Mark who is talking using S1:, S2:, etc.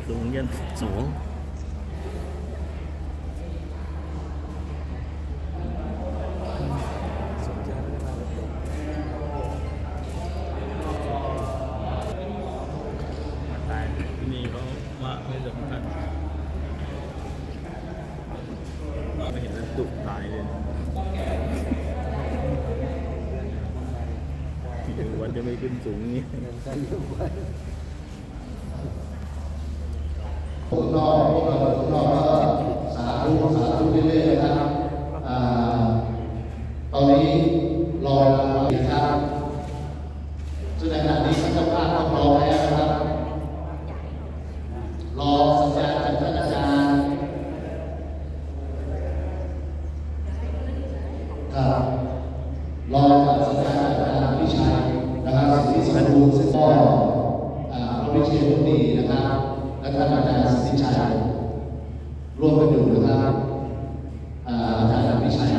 S1: สูงยัน
S2: สูง
S1: ตายที่นี่เขามาไม่สำคัญไม่เห็นแล้วดุตายเลยวันจะไม่ขึ้นสูงนี้
S3: พวกเราก็สาธุเรื่อยๆนะครับตอนนี้รออีกครับซึ่งในขณะนี้ท่านเจ้าภาพก็พร้อมแล้วนะครับรอสัญญาณจากท่านอาจารย์ครับรอจากสัญญาณจากอาจารย์วิชัยนะครับสิทธิสรุปซึ่งก็พระวิเชียรมุนีนะครับและท่านอาจารย์สิทธิชัยร่วมกันอยู่นะครับอาจารย์วิชัย